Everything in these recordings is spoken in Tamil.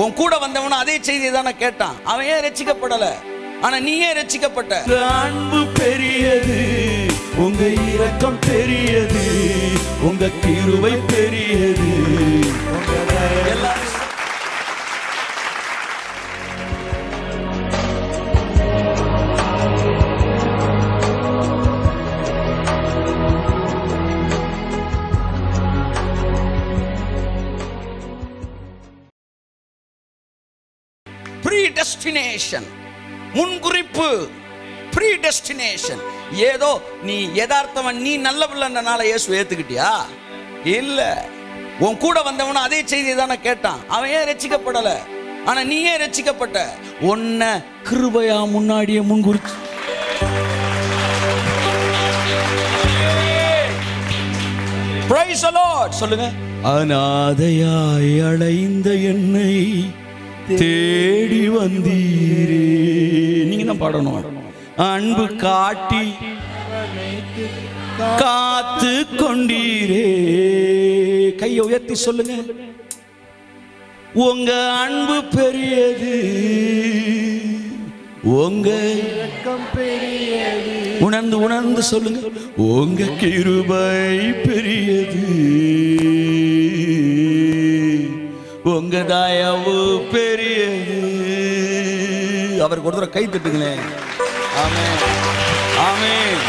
உன் கூட வந்தவனும் அதே செய்தியை தானே கேட்டான். அவன் ஏன் ரட்சிக்கப்படல? ஆனா நீ ஏன் ரட்சிக்கப்பட்ட? அன்பு பெரியது, உங்க இரக்கம் பெரியது, உங்க கிருபை பெரியது. ப்ரீடெஸ்டினேஷன், முன்குறிப்பு. ப்ரீடெஸ்டினேஷன். ஏதோ நீ யதார்த்தவன், நீ நல்ல பிள்ளைன்றனால இயேசு ஏத்துக்கிட்டியா? இல்ல. உன் கூட வந்தவனும் அதே செய்தியை தானே கேட்டான். அவன் ஏன் ரட்சிக்கப்படல? ஆனா நீ ஏன் ரட்சிக்கப்பட்ட? உன்னை கிருபையா முன்னாடியே முன்குறிச்சு. Praise the Lord. சொல்லுங்க. அநாதையாய் அலைந்த என்னை தேடி வந்தீரே. நீங்க தான் பாடணும். அன்பு காட்டி காத்து கொண்டீரே. கையை உயர்த்தி சொல்லுங்க. உங்க அன்பு பெரியது, உங்க இரக்கம் பெரியது. உணர்ந்து உணர்ந்து சொல்லுங்க. உங்க கிருபை பெரியது, உங்க தயவு பெரியது. அவருக்கு ஒரு தடவை கை தட்டுங்களேன். ஆமென், ஆமென்.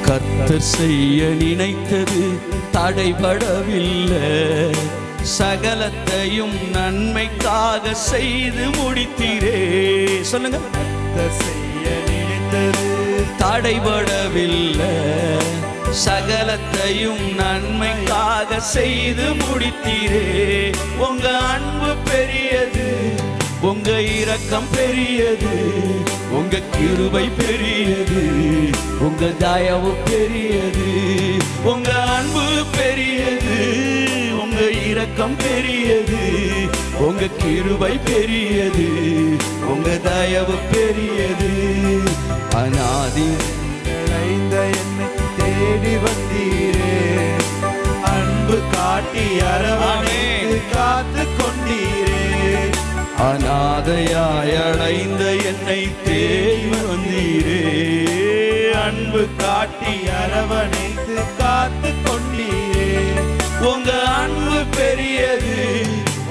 கர்த்தர் செய்ய நினைத்தது தடைபடவில்லை, சகலத்தையும் நன்மைக்காக செய்து முடித்தீரே. சொல்லுங்க. கர்த்தர் செய்ய நினைத்தது தடைபடவில்லை, சகலத்தையும் நன்மைக்காக செய்து முடித்தீரே. உங்க அன்பு பெரியது, உங்க இரக்கம் பெரியது, உங்க கிருபை பெரியது, உங்க தயவு பெரியது. உங்க அன்பு பெரியது, உங்க இரக்கம் பெரியது, உங்க கிருபை பெரியது, உங்க தயவு பெரியது. அநாதி அலைந்த என்னை தேடி வந்தீரே, அன்பு காட்டி அரவணைத்து காத்து கொண்டீரே. அநாதையாய் அடைந்த என்னை தேடி வந்தீரே, அன்பு காட்டி அரவணைத்து காத்து கொண்டீரே. உங்க அன்பு பெரியது,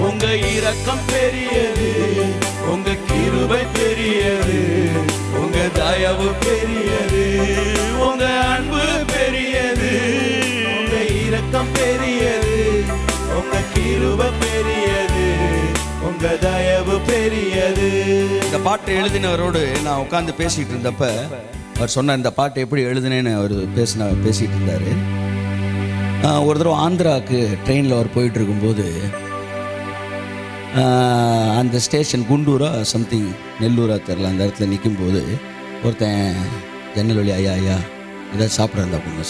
உங்க இரக்கம் பெரியது, உங்க கிருபை பெரியது, உங்க தயவு பெரியது. உங்க அன்பு பெரியது, உங்க இரக்கம் பெரியது, உங்க கிருபை பெரியது, உங்க தயவு பெரியது. இந்த பாட்டை எழுதினவரோடு நான் உட்காந்து பேசிட்டு இருந்தப்ப அவர் சொன்ன இந்த பாட்டை எப்படி எழுதுனேன்னு அவர் பேசிட்டு இருந்தாரு. ஒரு தடவை ஆந்திராவுக்கு ட்ரெயினில் அவர் போயிட்டு இருக்கும்போது அந்த ஸ்டேஷன் குண்டூரா சம்திங் நெல்லூரா தெரில, அந்த இடத்துல நிற்கும்போது ஒருத்தன் ஜன்னல் வழி ஐயா ஐயா ஏதாவது சாப்பிட இருந்தா போங்க.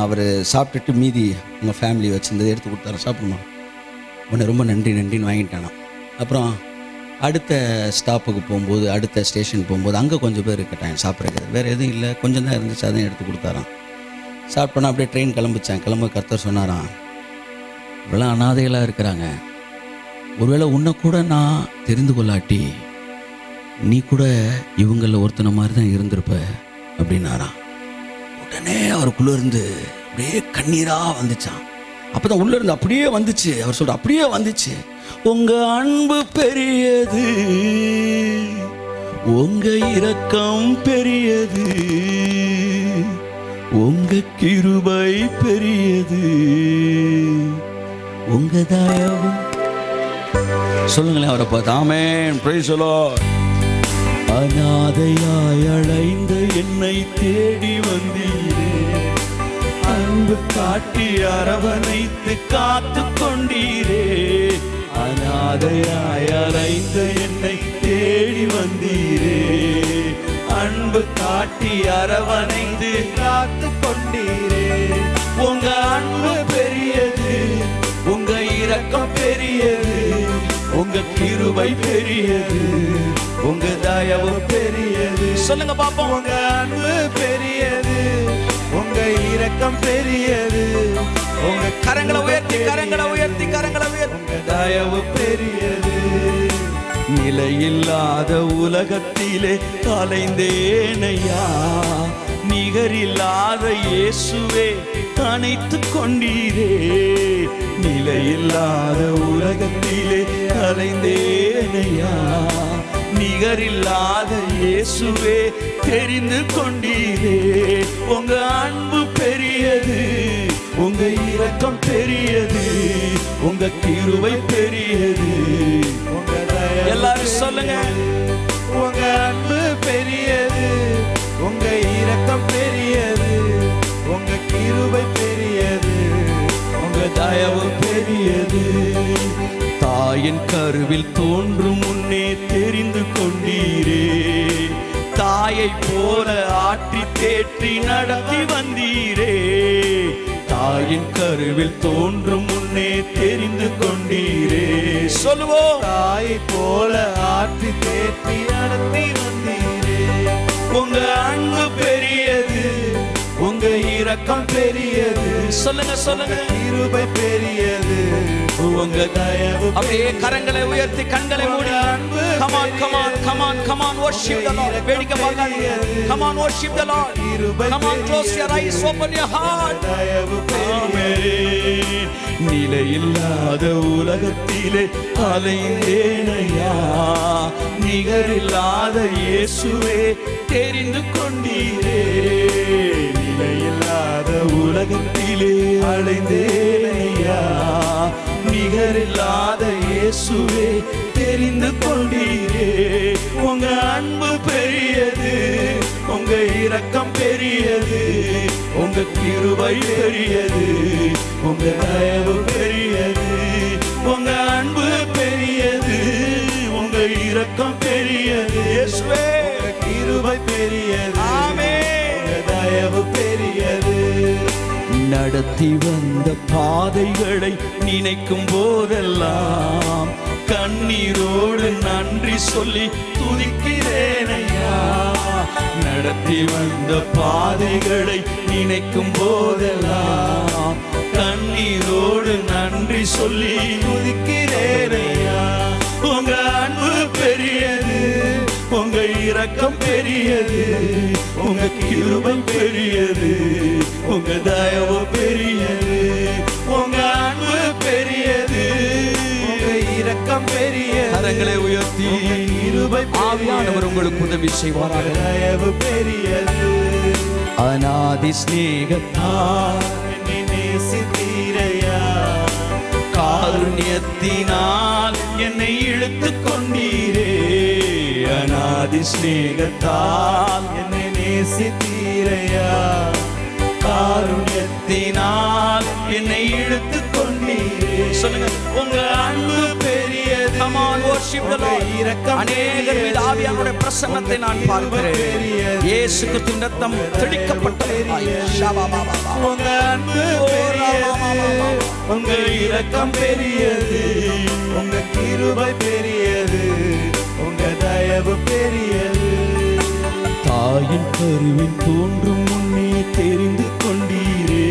அவர் சாப்பிட்டுட்டு மீதி உங்கள் ஃபேமிலி வச்சுருந்ததை எடுத்து கொடுத்தாரு, சாப்பிடுமா. உன்னை ரொம்ப நன்றின்னு வாங்கிட்டானா. அப்புறம் அடுத்த ஸ்டாப்புக்கு போகும்போது, அடுத்த ஸ்டேஷன் போகும்போது அங்கே கொஞ்சம் பேர் இருக்கட்டாங்க சாப்பிட்றது, வேறு எதுவும் இல்லை, கொஞ்சம் தான் இருந்துச்சு, அதையும் எடுத்து கொடுத்தாராம். சாப்பிட்டோன்னா அப்படியே ட்ரெயின் கிளம்ப கர்த்தர் சொன்னாராம், இவ்வளோ அனாதைகளாக இருக்கிறாங்க, ஒருவேளை உன்னை கூட நான் தெரிந்து கொள்ளாட்டி நீ கூட இவங்களில் ஒருத்தனை மாதிரி தான் இருந்திருப்ப அப்படின்னாராம். உடனே அவருக்குள்ளே இருந்து அப்படியே கண்ணீராக வந்துச்சான். அப்போ தான் உள்ளே இருந்து அப்படியே வந்துச்சு. அவர் சொல்ற அப்படியே வந்துச்சு. உங்க அன்பு பெரியது, உங்க இரக்கம் பெரியது, உங்க கிருபை பெரியது, உங்க தயவு. சொல்லுங்களேன் அவரை பார்த்து. ஆமென், பிரைஸ் தி லார்ட். அநாதையாய் அலைந்த என்னை தேடி வந்தீரே, அன்பு காட்டி அரவணைத்து காத்து கொண்டீரே. அநாதையாய் அலைந்த என்னை தேடி வந்தீரே, அன்பு காட்டி அரவணைத்து காத்து கொண்டீரே. உங்க அன்பு பெரியது, உங்க இரக்கம் பெரியது, உங்க கிருபை பெரியது, உங்க தயவு பெரியது. சொல்லுங்க பாப்போம். உங்க அன்பு பெரியது, உங்க இரக்கம் பெரியது, உங்க கரங்களை உயர்த்தி கரங்களை உயர்த்தி கரங்களை உயர்த்தி உங்க தயவு பெரியது. நிலையில்லாத உலகத்திலே அலைந்தேனையா, நிகரில்லாத இயேசுவே அணைத்து கொண்டீரே. நிலையில்லாத உலகத்திலே அலைந்தேனையா, நிகரில்லாத இயேசுவே தெரிந்து கொண்டீரே. உங்க அன்பு பெரியது, உங்க இரக்கம் பெரியது, உங்க கிருபை பெரியது. எல்லாரும் சொல்லுங்க. உங்க அன்பு பெரியது, உங்க இரக்கம் பெரியது, உங்க கிருபை பெரியது, உங்க தயவு பெரியது. தாயின் கருவில் தோன்றும் முன்னே தெரிந்து கொண்டீரே. தாயை போல ஆற்றி தேற்றி நடத்தி வந்தீரே. தாயின் கருவில் தோன்றும் முன்னே தெரிந்து கொண்டீரே. சொல்லுவோம். தாயை போல ஆற்றி தேற்றி நடத்தி வந்தீரே. உங்க அன்பு பெரியது, உங்க இரக்கம் பெரியது. சொல்லுங்க சொல்லுங்க. கிருபை பெரியது, உங்க தயவு. அப்படியே கரங்களை உயர்த்தி கண்களை மூடி. Come on, come on, come on, come on, worship the Lord. வேடிக்கை பார்க்காதீங்க. Come on, worship the Lord. Come on, close your eyes, open your heart. நிலையில்லாத உலகத்திலே அலைந்தேனையா, நிகரில்லாத இயேசுவே தெரிந்து கொண்டீரே. நிலையில்லாத உலகத்திலே அலைந்தேனையா, நிகரில்லாத இயேசுவே தெரிந்து கொண்டீரே. உங்க அன்பு பெரியது, உங்க இரக்கம் பெரியது, உங்க கிருபை பெரியது, உங்க தயவு பெரியது. உங்க அன்பு பெரியது, உங்க இரக்கம் பெரியது, இயேசுவே கிருபை பெரியது. ஆமென். உங்க தயவு பெரியது. நடத்தி வந்த பாதைகளை நினைக்கும் போதெல்லாம் கண்ணீரோடு நன்றி சொல்லி துதிக்கிறேனையா. நடத்தி வந்த பாதைகளை நினைக்கும் போதெல்லாம் கண்ணீரோடு நன்றி சொல்லி துதிக்கிறேனையா. உங்க அன்பு பெரியது, உங்க இரக்கம் பெரியது, உங்க கிருபை பெரியது, உங்க தயவு பெரியது. உங்க அன்பு பெரியது, உங்க இரக்கம் பெரியது. கரங்களை உயர்த்தி கிருபை. ஆவியானவர் உங்களுக்கு உதவி செய்வார். தயவு பெரியது. அநாதி ஸ்நேகத்தால் என்னை நேசித்தீரையா, காருண்யத்தினால் என்னை இழுத்து கொண்டீரே. அநாதி ஸ்நேகத்தால் என்னை நேசித்தீரையா, காருண்யத்தினால் என்னை இழுத்து கொண்டீரே. சொல்லுங்க. உங்க அன்பு பெரியது. Come on, worship the Lord. அநேகர் மீது ஆவியானுடைய பிரசன்னத்தை நான் பார்க்கிறேன். இயேசு கிறிஸ்துவின் இரத்தம் தெளிக்கப்பட்டதாய். உங்க அன்பு பெரியது, உங்க இரக்கம் பெரியது, உங்க கிருபை பெரியது, உங்க தயவு பெரியது. தாயின் கருவில் தோன்றும் முன்னே தெரிந்து கொண்டீரே.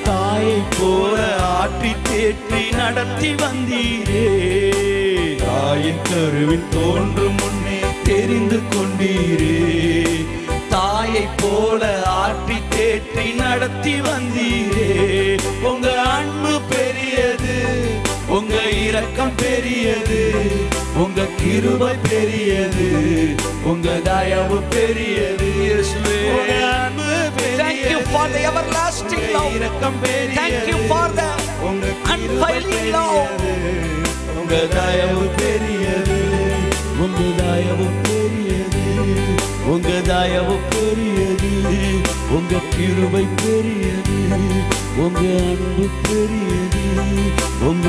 தாயை போல ஆற்றி தேற்றி நடத்தி வந்தீரே. தாயின் கருவில் தோன்றும் முன்னே தெரிந்து கொண்டீரே. தாயை போல ஆற்றி தேற்றி நடத்தி வந்தீரே. உங்க அன்பு பெரியது, உங்க இரக்கம் பெரியது, உங்க கிருபை பெரியது, உங்க தயவு பெரியது. இயேசுவே அன்பு பெரியது. Thank you for the everlasting love. இரக்கம் பெரியது. Thank you for the unfailing love. உங்க தயவு பெரியது, உங்க தயவு பெரியது, உங்க தயவு பெரியது, உங்க கிருபை பெரியது, உங்க அன்பு பெரியது, உங்க